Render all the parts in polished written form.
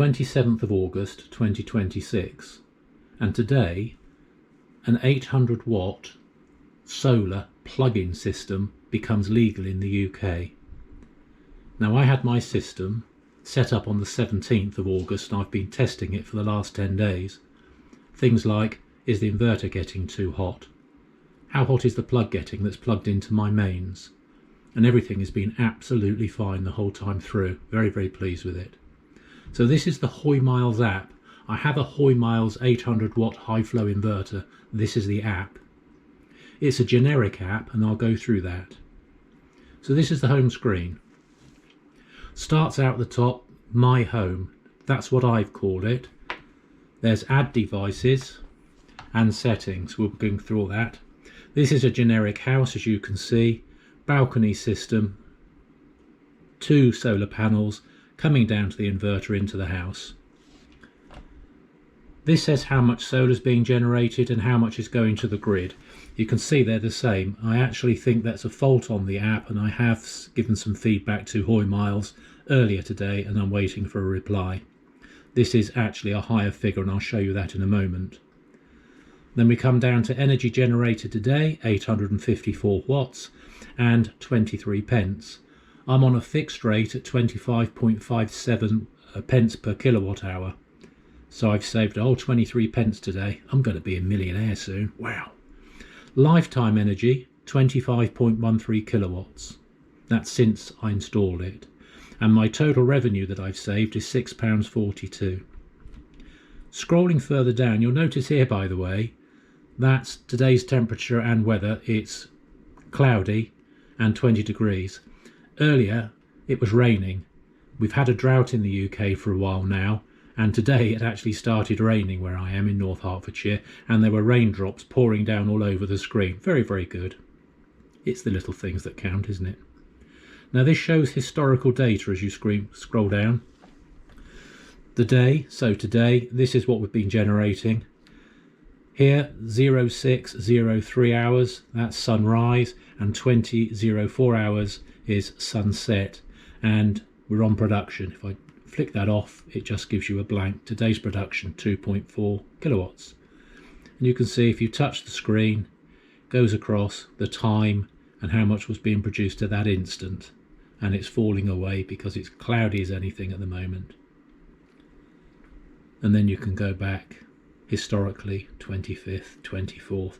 27th of August 2026, and today an 800 watt solar plug-in system becomes legal in the UK. Now, I had my system set up on the 17th of August and I've been testing it for the last 10 days. Things like, is the inverter getting too hot? How hot is the plug getting that's plugged into my mains? And everything has been absolutely fine the whole time through. Very, very pleased with it. So this is the Hoymiles app. I have a Hoymiles 800 watt high flow inverter. This is the app. It's a generic app and I'll go through that. So this is the home screen. Starts out the top, My Home. That's what I've called it. There's Add Devices and Settings. We'll go through all that. This is a generic house, as you can see. Balcony system. 2 solar panels coming down to the inverter into the house. This says how much solar is being generated and how much is going to the grid. You can see they're the same. I actually think that's a fault on the app, and I have given some feedback to Hoymiles earlier today and I'm waiting for a reply. This is actually a higher figure and I'll show you that in a moment. Then we come down to energy generated today, 854 watts and 23 pence. I'm on a fixed rate at 25.57 pence per kilowatt hour. So I've saved a whole 23 pence today. I'm going to be a millionaire soon. Wow. Lifetime energy, 25.13 kilowatts. That's since I installed it. And my total revenue that I've saved is £6.42. Scrolling further down, you'll notice here, by the way, that's today's temperature and weather. It's cloudy and 20 degrees. Earlier, it was raining. We've had a drought in the UK for a while now, and today it actually started raining where I am in North Hertfordshire, and there were raindrops pouring down all over the screen. Very, very good. It's the little things that count, isn't it? Now this shows historical data as you scroll down. The day, so today, this is what we've been generating. Here, 0603 hours, that's sunrise, and 2004 hours is sunset, and we're on production. If I flick that off, it just gives you a blank. Today's production, 2.4 kilowatts. And you can see if you touch the screen, it goes across the time and how much was being produced at that instant, and it's falling away because it's cloudy as anything at the moment. And then you can go back historically, 25th, 24th,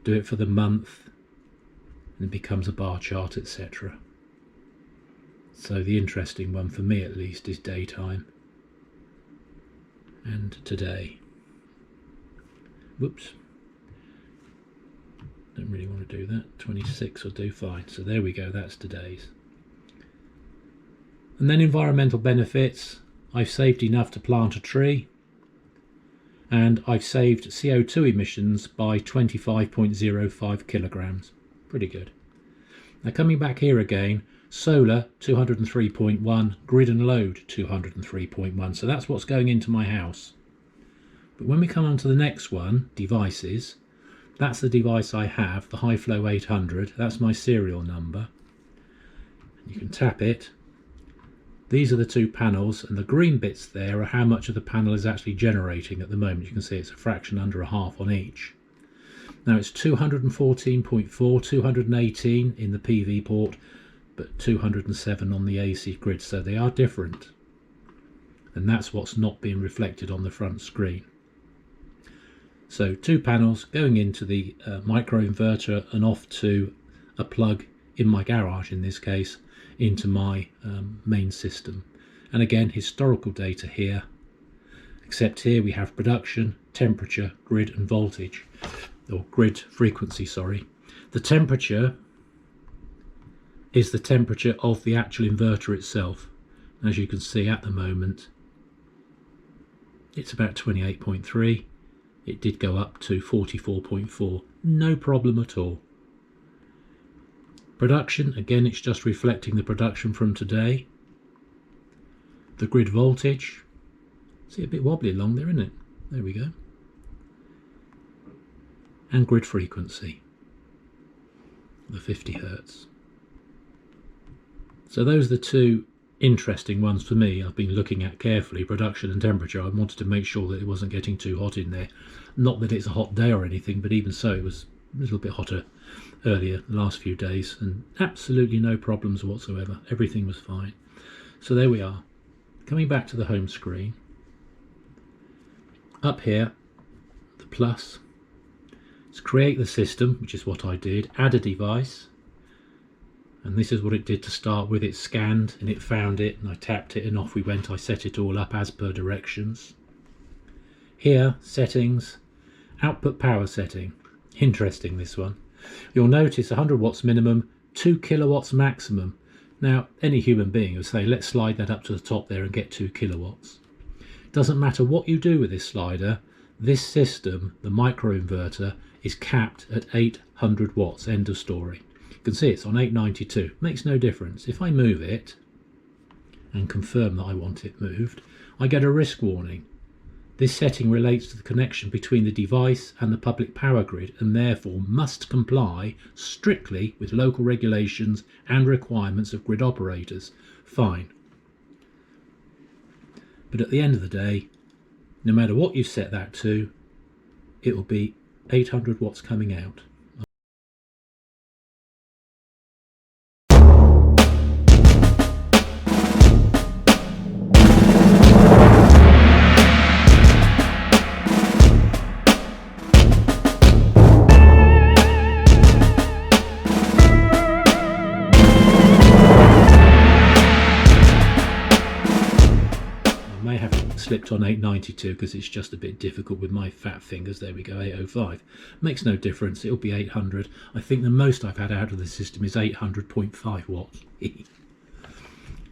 do it for the month, and it becomes a bar chart, etc. So the interesting one for me at least is daytime and today. Whoops, don't really want to do that. 26 will do fine. So there we go, that's today's. And then environmental benefits. I've saved enough to plant a tree, and I've saved CO2 emissions by 25.05 kilograms. Pretty good. Now coming back here again, solar 203.1, grid and load 203.1. So that's what's going into my house. But when we come on to the next one, devices, that's the device I have, the hiflo 800. That's my serial number. You can tap it. These are the 2 panels, and the green bits there are how much of the panel is actually generating at the moment. You can see it's a fraction under a half on each. Now it's 214.4, 218 in the PV port, but 207 on the AC grid, so they are different. And that's what's not being reflected on the front screen. So 2 panels going into the microinverter and off to a plug in my garage, in this case, into my main system. And again, historical data here, except here we have production, temperature, grid and voltage, or grid frequency, sorry. The temperature is the temperature of the actual inverter itself. As you can see at the moment, it's about 28.3. It did go up to 44.4, no problem at all. Production, again, it's just reflecting the production from today. The grid voltage, see, a bit wobbly along there, isn't it? There we go. And grid frequency, the 50 Hertz. So those are the 2 interesting ones for me. I've been looking at carefully production and temperature. I wanted to make sure that it wasn't getting too hot in there. Not that it's a hot day or anything, but even so, it was a little bit hotter earlier the last few days, and absolutely no problems whatsoever. Everything was fine. So there we are. Coming back to the home screen, up here, the plus, let's create the system, which is what I did, add a device, and this is what it did to start with. It scanned and it found it, and I tapped it and off we went. I set it all up as per directions. Here, settings, output power setting. Interesting, this one. You'll notice 100 watts minimum, 2 kilowatts maximum. Now, any human being would say, let's slide that up to the top there and get 2 kilowatts. Doesn't matter what you do with this slider, this system, the microinverter, is capped at 800 watts, end of story. You can see it's on 892, makes no difference. If I move it and confirm that I want it moved, I get a risk warning. This setting relates to the connection between the device and the public power grid, and therefore must comply strictly with local regulations and requirements of grid operators. Fine. But at the end of the day, no matter what you set that to, it will be 800 watts coming out. Slipped on 892 because it's just a bit difficult with my fat fingers. There we go, 805. Makes no difference, it'll be 800. I think the most I've had out of the system is 800.5 watts.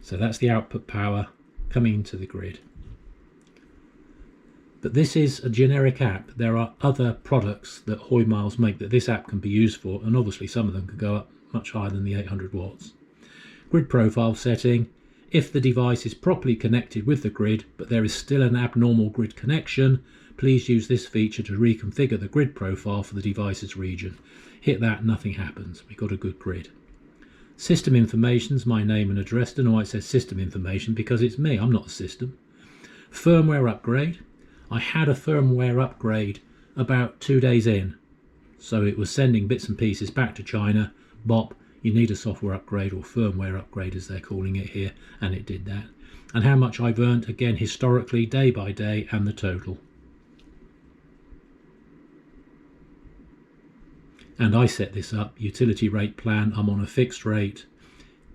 So that's the output power coming into the grid. But this is a generic app. There are other products that Hoymiles make that this app can be used for, and obviously some of them could go up much higher than the 800 watts. Grid profile setting. If the device is properly connected with the grid, but there is still an abnormal grid connection, please use this feature to reconfigure the grid profile for the device's region. Hit that, nothing happens. We've got a good grid. System information is my name and address. Don't know why it says system information, because it's me, I'm not a system. Firmware upgrade. I had a firmware upgrade about 2 days in, so it was sending bits and pieces back to China. Bop. You need a software upgrade, or firmware upgrade as they're calling it here, and it did that. And how much I've earned, again historically, day by day, and the total. And I set this up, utility rate plan. I'm on a fixed rate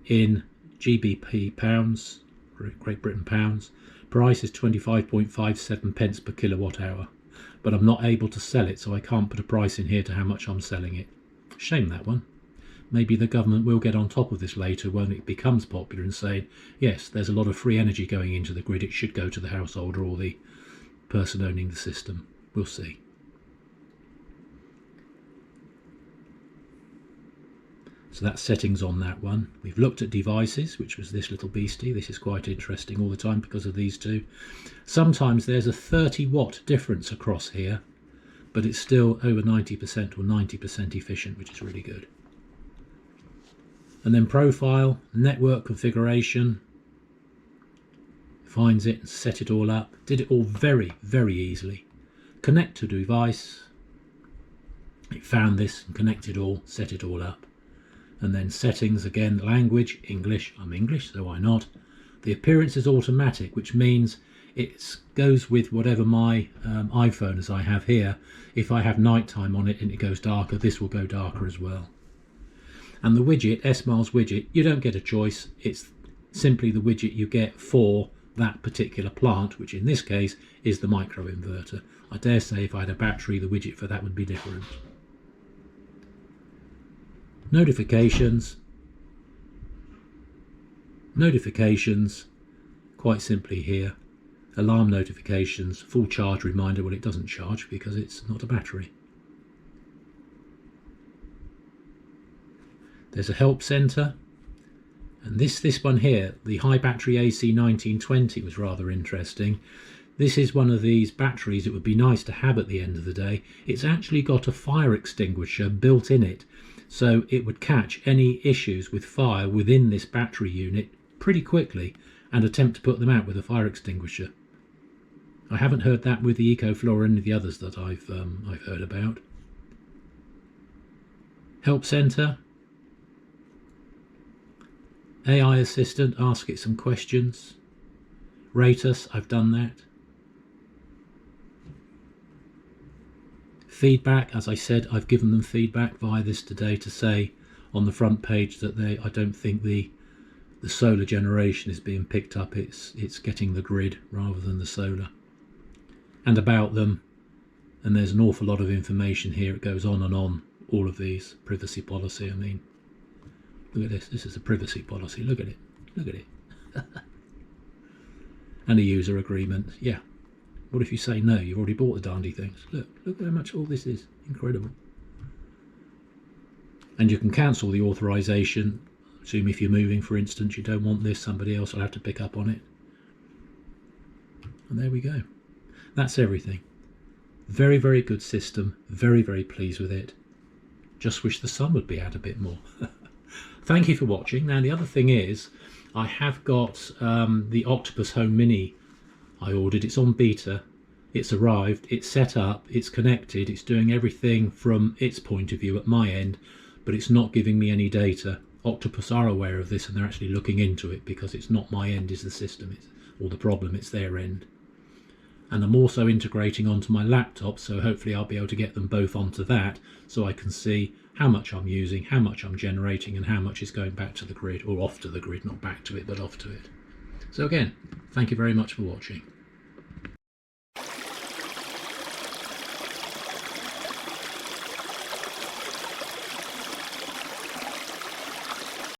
in GBP pounds, Great Britain pounds. Price is 25.57 pence per kilowatt hour, but I'm not able to sell it, so I can't put a price in here to how much I'm selling it. Shame, that one. Maybe the government will get on top of this later when it becomes popular and say, yes, there's a lot of free energy going into the grid, it should go to the householder or the person owning the system. We'll see. So that's settings on that one. We've looked at devices, which was this little beastie. This is quite interesting all the time because of these two. Sometimes there's a 30 watt difference across here, but it's still over 90% or 90% efficient, which is really good. And then profile, network configuration, finds it and set it all up. Did it all very, very easily. Connect to device, it found this and connected all, set it all up. And then settings, again, language, English. I'm English, so why not? The appearance is automatic, which means it goes with whatever my iPhone, as I have here. If I have nighttime on it and it goes darker, this will go darker as well. And the widget, S-Miles widget, you don't get a choice. It's simply the widget you get for that particular plant, which in this case is the microinverter. I dare say if I had a battery, the widget for that would be different. Notifications. Notifications, quite simply here. Alarm notifications, full charge reminder. Well, it doesn't charge because it's not a battery. There's a help center, and this one here, the high battery AC 1920, was rather interesting. This is one of these batteries it would be nice to have at the end of the day. It's actually got a fire extinguisher built in it, so it would catch any issues with fire within this battery unit pretty quickly and attempt to put them out with a fire extinguisher. I haven't heard that with the EcoFlow or any of the others that I've heard about. Help Centre. AI Assistant, ask it some questions. Rate us, I've done that. Feedback, as I said, I've given them feedback via this today to say on the front page that I don't think the solar generation is being picked up, it's getting the grid rather than the solar. And about them, and there's an awful lot of information here, it goes on and on, all of these. Privacy policy, I mean, look at this is a privacy policy, look at it, look at it. And a user agreement, yeah. What if you say no? You've already bought the dandy things. Look how much all this is. Incredible. And you can cancel the authorization. Assume if you're moving, for instance, you don't want this, somebody else will have to pick up on it. And there we go. That's everything. Very, very good system. Very, very pleased with it. Just wish the sun would be out a bit more. Thank you for watching. Now, the other thing is, I have got the Octopus Home Mini I ordered. It's on beta, it's arrived, it's set up, it's connected, it's doing everything from its point of view at my end, but it's not giving me any data. Octopus are aware of this and they're actually looking into it, because it's not my end is the system, or the problem, it's their end. And I'm also integrating onto my laptop, so hopefully I'll be able to get them both onto that, so I can see how much I'm using, how much I'm generating, and how much is going back to the grid, or off to the grid, not back to it, but off to it. So again, thank you very much for watching.